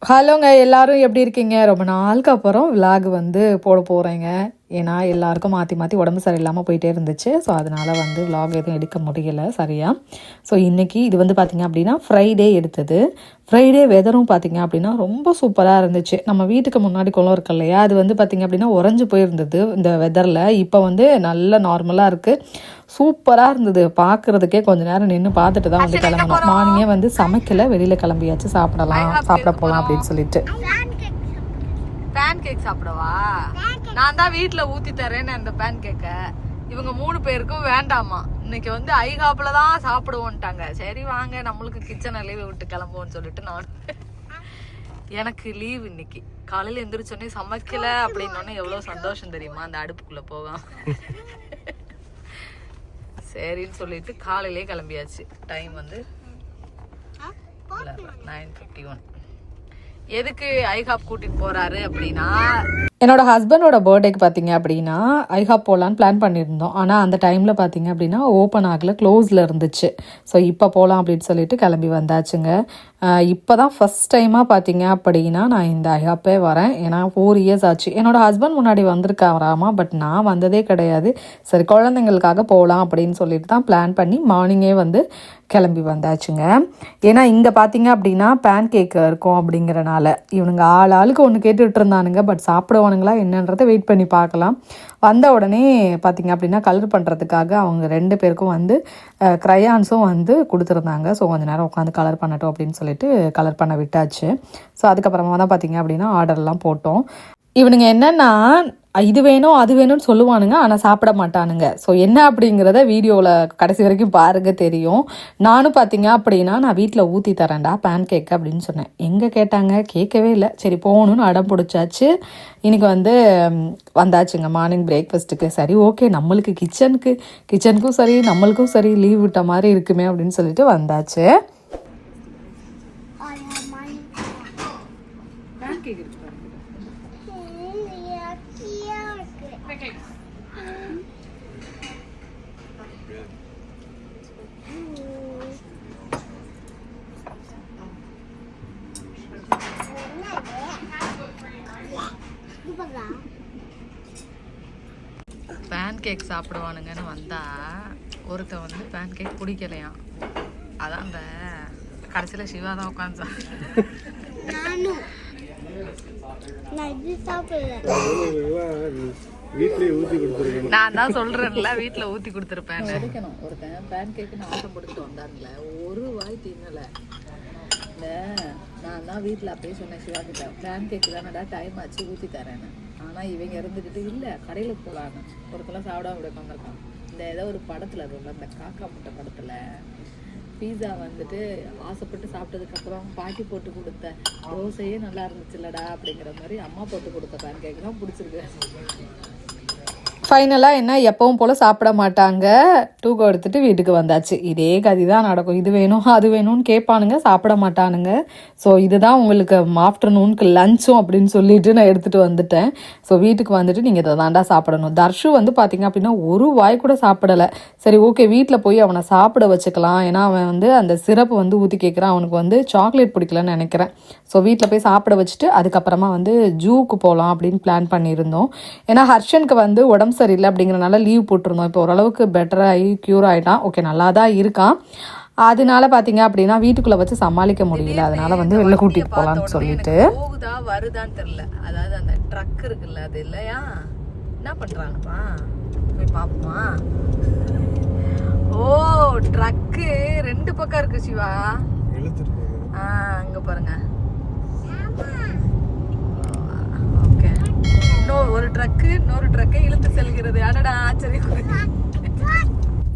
ஹலோங்க, எல்லாரும் எப்படி இருக்கீங்க? ரொம்ப நாளுக்கு அப்புறம் விலாக் போட போகிறேங்க. ஏன்னா எல்லாருக்கும் மாற்றி மாற்றி உடம்பு சரியில்லாமல் போயிட்டே இருந்துச்சு. ஸோ அதனால் விலாக் எதுவும் எடுக்க முடியலை சரியாக. ஸோ இன்றைக்கி இது பார்த்திங்க அப்படின்னா ஃப்ரைடே எடுத்தது. ஃப்ரைடே வெதரும் பார்த்திங்க அப்படின்னா ரொம்ப சூப்பராக இருந்துச்சு. நம்ம வீட்டுக்கு முன்னாடி குளம் இருக்கு இல்லையா, அது பார்த்திங்க அப்படின்னா உறைஞ்சி போயிருந்தது இந்த வெதரில். இப்போ நல்ல நார்மலாக இருக்குது, சூப்பராக இருந்தது. பார்க்குறதுக்கே கொஞ்சம் நேரம் நின்று பார்த்துட்டு தான் கிளம்பணும். மார்னிங்கே சமைக்கலை, வெளியில் கிளம்பியாச்சு சாப்பிட போகலாம் அப்படின்னு சொல்லிட்டு. பேன் கேக் சாப்பிடவா? நான் தான் வீட்டுல ஊத்தி தரேன்னு அந்த பேன் கேக்க இவங்க 3 பேருக்கும் வேண்டாமா. இன்னைக்கு ஐகாப்புல தான் சாப்பிடுவோன்ட்டாங்க. சரி வாங்க நம்மளுக்கு கிச்சனை லீவு விட்டு கிளம்புவோம்னு சொல்லிட்டு நான் எனக்கு லீவ் இன்னைக்கு. காலையில எந்திரிச்சோடனே சமைக்கல அப்படின்னோடனே எவ்வளவு சந்தோஷம் தெரியுமா அந்த அடுப்புக்குள்ள போக. சரின்னு சொல்லிட்டு காலையிலே கிளம்பியாச்சு. டைம் 9:51. எதுக்கு ஐஹாப் கூட்டிட்டு போறாரு அப்படின்னா, என்னோட ஹஸ்பண்டோட பர்த்டேக்கு பார்த்தீங்க அப்படின்னா ஐஹாப் போகலான்னு பிளான் பண்ணியிருந்தோம். ஆனால் அந்த டைமில் பார்த்தீங்க அப்படின்னா ஓப்பன் ஆகலை, க்ளோஸில் இருந்துச்சு. ஸோ இப்போ போகலாம் அப்படின்னு சொல்லிட்டு கிளம்பி வந்தாச்சுங்க. இப்போ தான் ஃபஸ்ட் டைமாக பார்த்தீங்க அப்படின்னா நான் இந்த ஐஹாப்பே வரேன். ஏன்னா 4 இயர்ஸ் ஆச்சு. என்னோட ஹஸ்பண்ட் முன்னாடி வந்திருக்காராமா, பட் நான் வந்ததே கிடையாது. சரி குழந்தைங்களுக்காக போகலாம் அப்படின்னு சொல்லிட்டு தான் பிளான் பண்ணி மார்னிங்கே கிளம்பி வந்தாச்சுங்க. ஏன்னா இங்கே பார்த்தீங்க அப்படின்னா பேன் கேக் இருக்கும் அப்படிங்கிறனால இவனுங்க ஆளுக்கு ஒன்று கேட்டுட்டு இருந்தானுங்க. பட் சாப்பிடுவானுங்களா என்னன்றதை வெயிட் பண்ணி பார்க்கலாம். வந்த உடனே பார்த்தீங்க அப்படின்னா கலர் பண்ணுறதுக்காக அவங்க 2 பேருக்கும் க்ரையான்ஸும் கொடுத்துருந்தாங்க. ஸோ கொஞ்சம் நேரம் உட்காந்து கலர் பண்ணட்டும் அப்படின்னு சொல்லிட்டு கலர் பண்ண விட்டாச்சு. ஸோ அதுக்கப்புறமா தான் பார்த்தீங்க அப்படின்னா ஆர்டர்லாம் போட்டோம். இவனுங்க என்னென்னா இது வேணும் அது வேணும்னு சொல்லுவானுங்க, ஆனால் சாப்பிட மாட்டானுங்க. ஸோ என்ன அப்படிங்கிறத வீடியோவில் கடைசி வரைக்கும் பாருங்க தெரியும். நானும் பார்த்தீங்க அப்படின்னா நான் வீட்டில் ஊற்றி தரேன்டா பேன் கேக் அப்படின்னு சொன்னேன். எங்கே கேட்டாங்க, கேட்கவே இல்லை. சரி போகணுன்னு அடம் பிடிச்சாச்சு. இன்னைக்கு வந்தாச்சுங்க மார்னிங் பிரேக்ஃபாஸ்ட்டுக்கு. சரி ஓகே, நம்மளுக்கு கிச்சனுக்கும் சரி நம்மளுக்கும் சரி லீவ் விட்ட மாதிரி இருக்குமே அப்படின்னு சொல்லிட்டு வந்தாச்சு. பேன் கேக் சாப்பிடுவானுங்கன்னு வந்தா ஒருத்தன் பேன் கேக் பிடிக்கலையாம். அதான் அந்த கடைசியில் சிவா தான் உட்காந்து நான் தான் சொல்றேன்ல வீட்டுல ஊத்தி கொடுத்துருப்பேன். ஒருத்தன் பேன் கேக்குன்னு ஆசைப்பட்டு வந்தாங்கல்ல, ஒரு வாய் தின்னல. நான் தான் வீட்டுல அப்படியே சொன்னேன் சிவா கிட்ட, பேன் கேக்கு தானடா டைம் ஆச்சு ஊத்தி தரேன்னு. ஆனா இவங்க இருந்துக்கிட்டு இல்ல கடையில போலான்னு ஒருத்தெல்லாம் சாப்பிடாம இப்படி உட்காந்துருக்கான். இந்த ஏதோ ஒரு படத்துல இருக்கும்ல, இந்த காக்கா முட்டை படத்துல பீஸா ஆசைப்பட்டு சாப்பிட்டதுக்கு அப்புறம் பாட்டி போட்டு கொடுத்த தோசையே நல்லா இருந்துச்சுல்லடா அப்படிங்கிற மாதிரி அம்மா போட்டு கொடுத்த பேன் கேக் தான் பிடிச்சிருக்கு. ஃபைனலாக என்ன எப்பவும் போல் சாப்பிட மாட்டாங்க, தூக்கம் எடுத்துகிட்டு வீட்டுக்கு வந்தாச்சு. இதே கதி தான் நடக்கும். இது வேணும் அது வேணும்னு கேட்பானுங்க, சாப்பிட மாட்டானுங்க. ஸோ இதுதான் உங்களுக்கு ஆஃப்டர்நூனுக்கு லஞ்சும் அப்படின்னு சொல்லிட்டு நான் எடுத்துகிட்டு வந்துட்டேன். ஸோ வீட்டுக்கு நீங்கள் இதை தாண்டா சாப்பிடணும். தர்ஷு பார்த்திங்க அப்படின்னா ஒரு வாய் கூட சாப்பிடலை. சரி ஓகே வீட்டில் போய் அவனை சாப்பிட வச்சுக்கலாம். ஏன்னா அவன் அந்த சிரப்பு ஊற்றி கேட்குறான். அவனுக்கு சாக்லேட் பிடிக்கலன்னு நினைக்கிறேன். ஸோ வீட்டில் போய் சாப்பிட வச்சுட்டு அதுக்கப்புறமா ஜூக்கு போகலாம் அப்படின்னு பிளான் பண்ணியிருந்தோம். ஏன்னா ஹர்ஷனுக்கு உடம்பு சரியில்லை அப்படிங்கிறனால லீவ் போட்டிருந்தோம். இப்போ ஓரளவுக்கு பெட்டராகி க்யூர் ஆகிட்டான். ஓகே நல்லா தான் இருக்கான். அதனால பார்த்தீங்க அப்படின்னா வீட்டுக்குள்ளே வச்சு சமாளிக்க முடியல. அதனால வெளில கூட்டிகிட்டு போகலான்னு சொல்லிட்டு போகுதா வருதான்னு தெரியல. அதாவது அந்த ட்ரக் இருக்குல்ல அது இல்லையா, என்ன பண்ணுறாங்கப்பா போய் பார்ப்போமா. ஓ ட்ரக்கு 2 பக்கம் இருக்கு சிவா. அங்கே பாருங்க. ஓகே ஒரு ட்ரக்கு இன்னொரு ட்ரக்கை இழுத்து செல்கிறது. அடடா ஆச்சரியம்.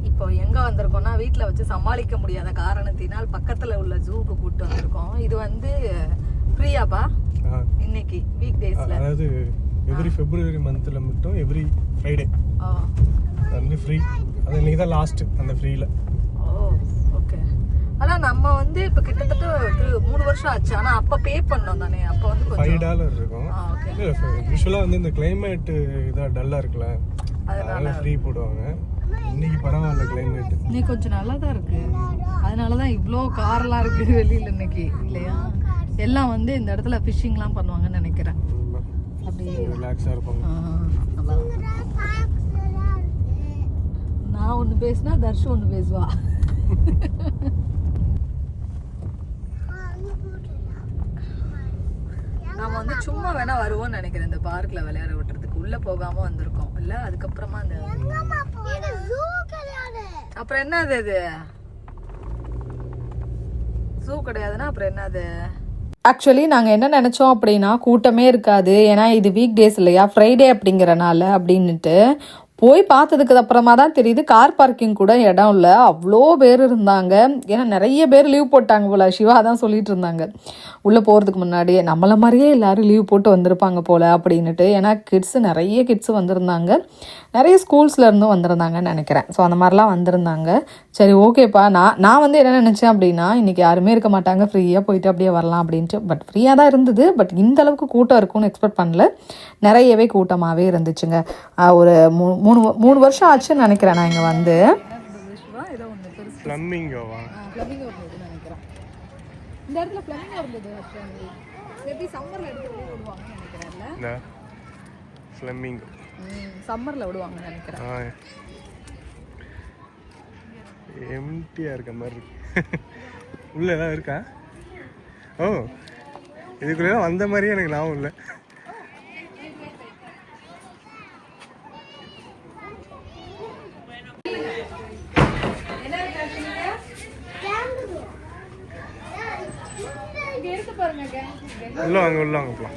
இப்போ எங்க வந்திருக்கோம்னா வீட்டுல வச்சு சமாளிக்க முடியாத காரணத்தினால் பக்கத்துல உள்ள ஜூக்கு கூட்டு வந்திருக்கோம். இது ஃப்ரீயாப்பா இன்னைக்கு வீக் டேஸ்ல, அதாவது எவ்ரி ஃபெப்ரவரி மந்த்ல மட்டும் எவ்ரி ஃப்ரைடே ஃப்ரீ. அது இன்னைக்கு தான் லாஸ்ட் அந்த ஃப்ரீல. ஓ ஓகே. ஆனா நம்ம இப்ப கிட்டத்தட்ட 3 வருஷம் ஆச்சு. ஆனா அப்ப பே பண்ணோம் தானே. அப்ப $5 இருக்கும். யூசுவலா இந்த கிளைமேட் இதா டல்லா இருக்குல்ல, அதனால ஃப்ரீ போடுவாங்க. இன்னைக்கு பரவாயில்ல கிளைமேட். இன்னைக்கு கொஞ்சம் நல்லா தான் இருக்கு. அதனாலதான் இவ்ளோ கார்லாம் இருக்கு வெளியில இன்னைக்கு இல்லையா. எல்லாம் வந்து இந்த இடத்துல ஃபிஷிங்லாம் பண்ணுவாங்கன்னு நினைக்கிறேன். அப்படி ரிலாக்ஸாக இருப்பாங்க. நல்லா நான் ஒன்று பேசினா தர்ஷு ஒன்று பேசுவா. நாம வந்து சும்மா வேணா வருவோம்னு நினைக்கிறேன் இந்த பார்க்ல விளையாட விட்டுறதுக்கு. உள்ள போகாம வந்திருக்கோம் இல்ல. அதுக்கப்புறமா அந்த அப்புறம் என்ன அது ஜூ கிடையாதுன்னா அப்புறம் என்னது? ஆக்சுவலி நாங்கள் என்ன நினச்சோம் அப்படின்னா கூட்டமே இருக்காது, ஏன்னா இது வீக் டேஸ் இல்லையா, ஃப்ரைடே அப்படிங்கிறனால அப்படின்ட்டு போய் பார்த்ததுக்கு அப்புறமா தான் தெரியுது கார் பார்க்கிங் கூட இடம் இல்லை, அவ்வளோ பேர் இருந்தாங்க. ஏன்னா நிறைய பேர் லீவ் போட்டாங்க போல், சிவா தான் சொல்லிட்டு இருந்தாங்க உள்ளே போகிறதுக்கு முன்னாடியே நம்மளை மாதிரியே எல்லோரும் லீவ் போட்டு வந்திருப்பாங்க போல் அப்படின்ட்டு. ஏன்னா நிறைய கிட்ஸு வந்திருந்தாங்க, நிறைய ஸ்கூல்ஸ்லேருந்தும் வந்திருந்தாங்கன்னு நினைக்கிறேன். ஸோ அந்த மாதிரிலாம் வந்திருந்தாங்க. சரி ஓகேப்பா, நான் வந்து என்ன நினச்சேன் அப்படின்னா இன்றைக்கி யாருமே இருக்க மாட்டாங்க, ஃப்ரீயாக போயிட்டு அப்படியே வரலாம் அப்படின்ட்டு. பட் ஃப்ரீயாக தான் இருந்தது, பட் இந்த அளவுக்கு கூட்டம் இருக்கும்னு எக்ஸ்பெக்ட் பண்ணல. நிறையவே கூட்டமாகவே இருந்துச்சுங்க. ஒரு 3 வருஷம் ஆச்சுன்னு நினைக்கிறேன் நான் இங்கே வந்து. ஃப்ளமிங்கோவா? நினைக்கிறேன் இந்த இடத்துல ஃப்ளமிங்கோ இருந்தது. எப்படி சம்மரில் எடுத்து விடுவாங்கன்னு நினைக்கிறேன்ல. ஃப்ளமிங்கோ சம்மரில் விடுவாங்கன்னு நினைக்கிறேன். எம்டியாக இருக்க மாதிரி இருக்கு. உள்ள ஏதாவது இருக்கா? ஓ, இதுக்குள்ளே வந்த மாதிரியே எனக்கு ஞாபகம் இல்லை. உள்ள வாங்க போலாம்.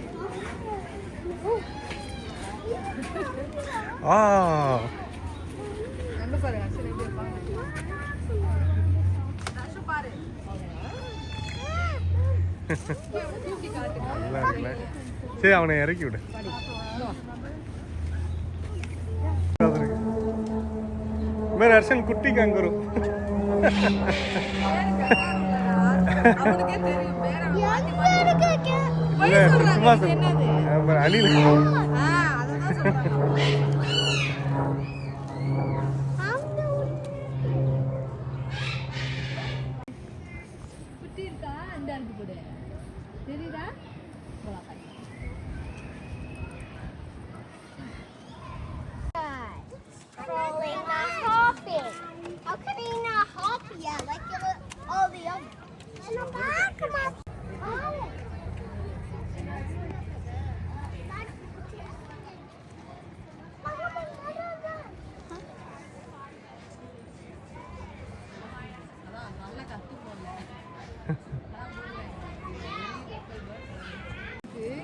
சரி அவனை இறக்கி விடு. அர்ஷன் குட்டி கங்குரு. சும்மா அணில்.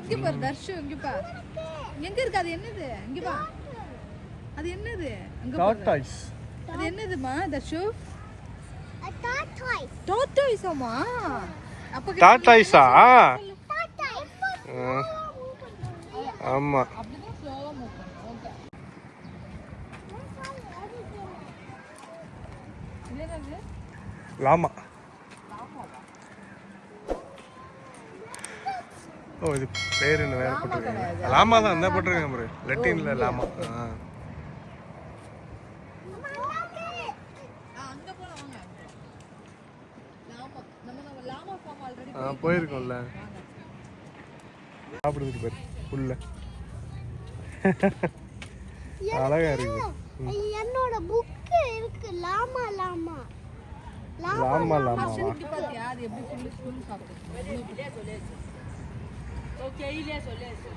இங்க பாரு தர்ஷு, இங்க பாரு எங்க இருக்கு? அது என்னது? இங்க பா, அது என்னது? அங்க டார்டாய்ஸ். அது என்னதுமா தர்ஷு? டார்டாய்ஸ். டார்டாய்ஸாமா? அப்ப டார்டாய்ஸா? ஆமா. அப்படிதான் ஸ்லோவா மூவ் பண்ணு. ஓகே. இது என்னது? லாமா. ஓ, இது பேர் என்ன வேற போட்டிருக்காங்க? லாமா தான் அந்த போட்டிருக்காங்க பாரு, லத்தீன்ல லாமா. அங்க போலாம் வாங்க. லாமா நம்ம லாமா ஃபார்ம் ஆல்ரெடி போயிருக்கோம்ல. சாப்பிடுறதுக்கு பேர் புல்ல. அழகா இருக்கு. என்னோட புக் இருக்கு லாமா லாமா லாமா லாமா. இங்க பாத்தியா அது எப்படி ஃபுல் சாப்பிடுது? சொல்லியாச்சு. ஓகே இல்லையா சொல்லியாச்சு.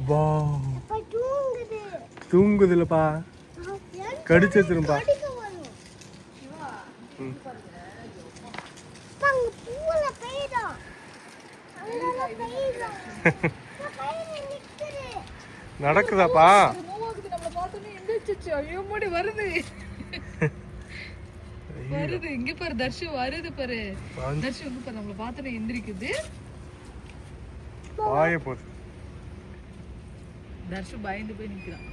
வா, தூங்குது. தூங்குதுலப்பா, கடிச்சு வச்சிருப்பா. நடக்குதாப்பா? நம்ம பார்த்தோன்னே எந்திரிச்சிச்சு. ஐயோ முடி வருது வருது. இங்க பாரு தர்ஷு வருது பாரு. தர்ஷு இங்க பாரு நம்மள பார்த்தோன்னே எந்திரிக்குது. வாய போகுது. தர்ஷு பயந்து போய் நிக்கிறான்.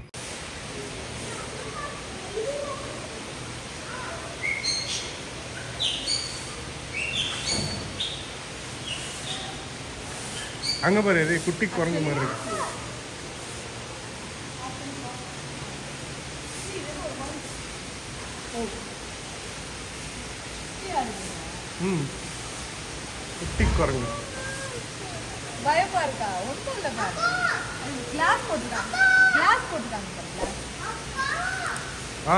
அங்க பாரு, இது குட்டி குரங்கு மாதிரி இருக்கு. குட்டி குரங்கு. பயமா இருக்கா? ஒன்றும் இல்லை பாரு. கிளாஸ் போட்டுட்டாங்க. கிளாஸ் போட்டுட்டாங்க. ஆ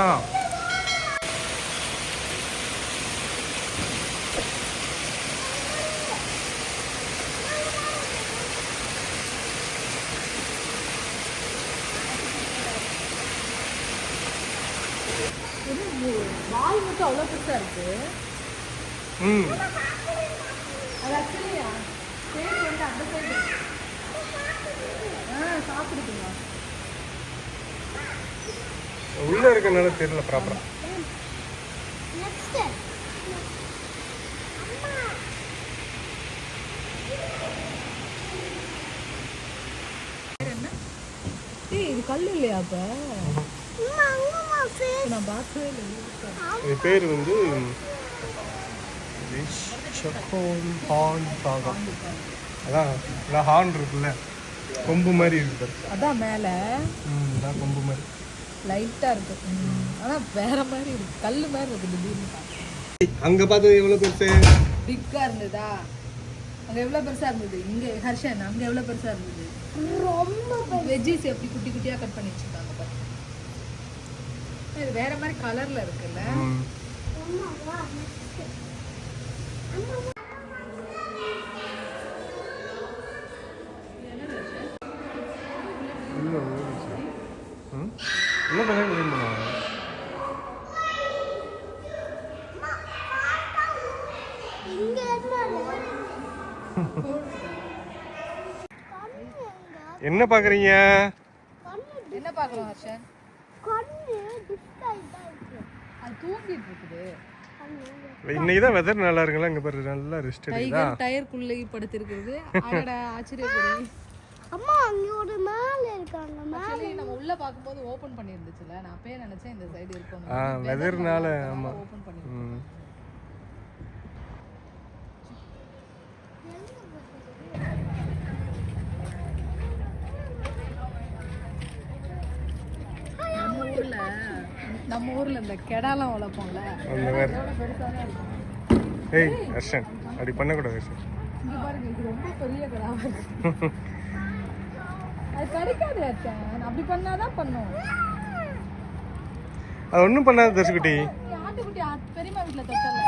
வால் மட்டும் அவ்வளோ பெருசா இருக்கு. ம் அது ஆக்சுவலியா பேர் வந்து அந்த சைடு சாப்பிடுதுங்களா? உள்ள இருக்கனால தெரியல ப்ராப்பரா. நெக்ஸ்ட் ஏய் இது கல் இல்லையா? அப்ப அம்மா அம்மா ஃபேஸ் நான் பார்த்ததே இல்லை. இது பேர் வந்து ஷக்கோன் ஹார்ன் சாகா. அதான் இல்லை ஹார்ன் இருக்குல்ல, கொம்பு மாதிரி இருக்கு. அதான் மேலே இதான் கொம்பு மாதிரி லைட்டா இருக்கு. ஆனா வேற மாதிரி இருக்கு, கல் மாதிரி இருக்கு. திடீர்னு அங்க பார்த்தது எவ்வளவு பெருசு? பிக்கா இருந்ததா? அங்க எவ்வளவு பெருசா இருந்தது? இங்க ஹர்ஷன் அங்க எவ்வளவு பெருசா இருந்தது? ரொம்ப வெஜ்ஜீஸ் எப்படி குட்டி குட்டியா கட் பண்ணி வச்சிருக்காங்க பாரு. இது வேற மாதிரி கலர்ல இருக்குல்ல. அம்மா வா அம்மா இல்லை என்ன பண்ண க்ளீன் பண்ணுவாங்க? இங்க என்ன பார்க்குறீங்க? என்ன பார்க்குறோம் ஹர்ஷன்? கண்ணு டிஸ்கைட்டா இருக்கு. அது தூங்கிட்டு இருக்குது. இன்னைக்கு தான் வெதர் நல்லா இருக்குல்ல, இங்கே பாரு நல்லா ரெஸ்ட் எடுக்குதா. டயருக்குள்ளே படுத்திருக்கிறது. அடடா ஆச்சரியப்படி. அம்மா அங்க ஒரு மேல இருக்காங்க. ஆக்சுவலி நம்ம உள்ள பாக்கும்போது ஓபன் பண்ணி இருந்துச்சுல, நான் அப்பவே நினைச்சேன் இந்த சைடு இருக்கும். வெதர்னால ஆமா. ஓபன் பண்ணி. நம்ம ஊர்ல இந்த கெடாலாம் வளர்ப்போம்ல, அந்த மாதிரி. அதோட பெருசாவே இருக்கும். ஏய் ஹர்ஷன் அப்படி பண்ணக்கூடாது ஹர்ஷன். இங்க பாருங்க, இது ரொம்ப பெரிய கெடாவா இருக்கு. அது கிடைக்காது ஹர்ஷன், அப்படி பண்ணாதான் பண்ணும். அது ஒன்றும் பண்ணாது தர்ஷுக்குட்டி. நீ ஆட்டுக்குட்டி பெரியம்மா வீட்டுல தொட்டல.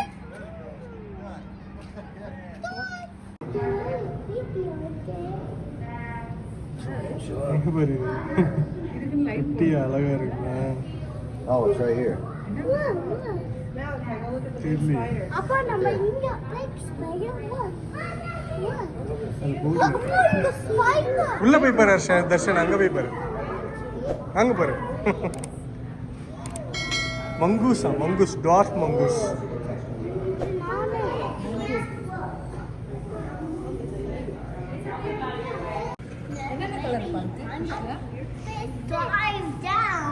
பாரு குட்டி அழகா இருக்குல்ல. Oh, it's right here. தெரியல. அப்பா நம்ம இங்க லைக் ஸ்பைடர் அது போகுது. ஸ்பைடர் உள்ள போய் பாரு ஹர்ஷன். தர்ஷன் அங்க போய் பாரு, அங்க பாரு. மங்கூஸா? Mongoose, dark mongoose. என்னென்ன கலர் பாருங்க. dive down.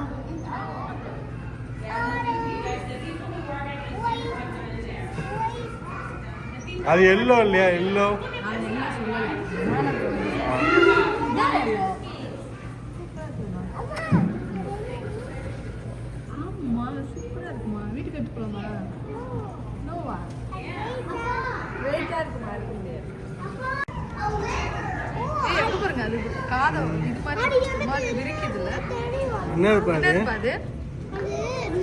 அது எல்லோ இல்லையா? எல்லோ ஆமா சூப்பரா இருக்குமா? வீட்டுக்கு எடுத்து போலாமா? நோவா வெயிட்டா இருக்குமா? இருக்குது. ஏய் அங்க பாருங்க, அது காதை இது மாதிரி விரிக்குதுல்ல. என்ன பாரு. என்ன அது? அது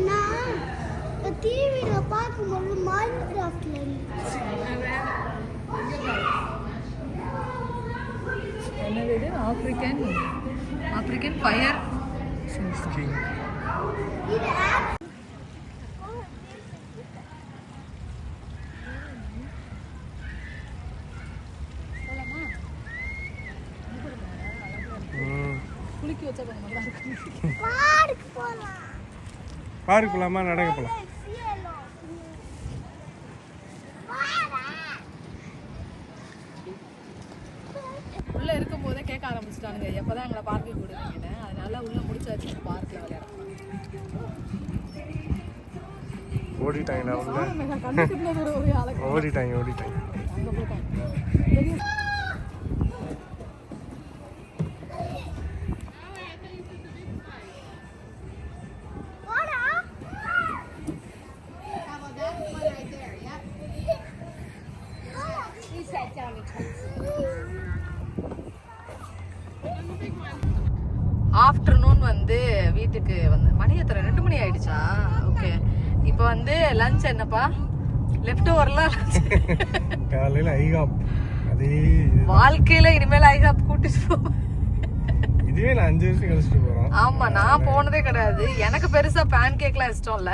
நான் டிவில பார்க்கும்போது மைன்கிராஃப்ட்ல என்னது இது? African fire. குளிக்க வச்சா கொஞ்சம் நல்லா இருக்கு. பார்க் போலாம். பார்க் போலாமா? நடக்க போலாம். உள்ள இருக்கும் போதே கேட்க ஆரம்பிச்சிட்டானுங்க, எப்பதான் எங்களை பார்க்க கூடுவீங்கன்னு. அதனால உள்ள முடிச்சாச்சு, பார்க்ல விளையாடுறோம். ஓடிட்டாங்க உள்ள. கண்டுக்கிட்டு ஒரு ஆளுக்கு ஓடிட்டாங்க. அங்க போயிட்டாங்க. வந்து லஞ்ச் என்னப்பா லெஃப்ட் ஓவர்லாம் காலையில ஐகாப் அதே வாழ்க்கையில இனிமேல் ஐகாப் கூட்டிட்டு போவேன். இதுவே நான் 5 வருஷம் கழிச்சுட்டு போறோம். ஆமா நான் போனதே கிடையாது. எனக்கு பெருசா பேன் கேக்லாம் இஷ்டம் இல்ல.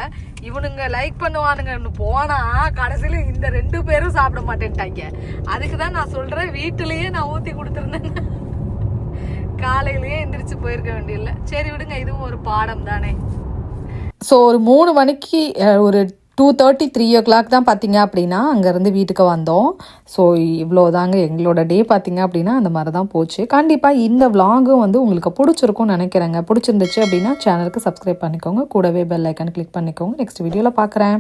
இவனுங்க லைக் பண்ணுவானுங்கன்னு போனா கடைசியில இந்த 2 பேரும் சாப்பிட மாட்டேன்ட்டாங்க. அதுக்குதான் நான் சொல்றேன் வீட்டுலயே நான் ஊத்தி கொடுத்துருந்தேன். காலையிலயே எந்திரிச்சு போயிருக்க வேண்டியதில்ல. சரி விடுங்க, இதுவும் ஒரு பாடம் தானே. ஸோ ஒரு 3 மணிக்கு ஒரு 2:30 3 o'clock தான் பார்த்தீங்க அப்படின்னா அங்கேருந்து வீட்டுக்கு வந்தோம். ஸோ இவ்வளோதாங்க எங்களோட டே பார்த்தீங்க அப்படின்னா அந்த மாதிரி தான் போச்சு. கண்டிப்பாக இந்த vlog-ம் வந்து உங்களுக்கு பிடிச்சிருக்கும்னு நினைக்கிறேங்க. பிடிச்சிருந்துச்சு அப்படின்னா சேனலுக்கு சப்ஸ்கிரைப் பண்ணிக்கோங்க, கூடவே பெல் ஐக்கான் கிளிக் பண்ணிக்கோங்க. நெக்ஸ்ட் வீடியோவில் பார்க்குறேன்.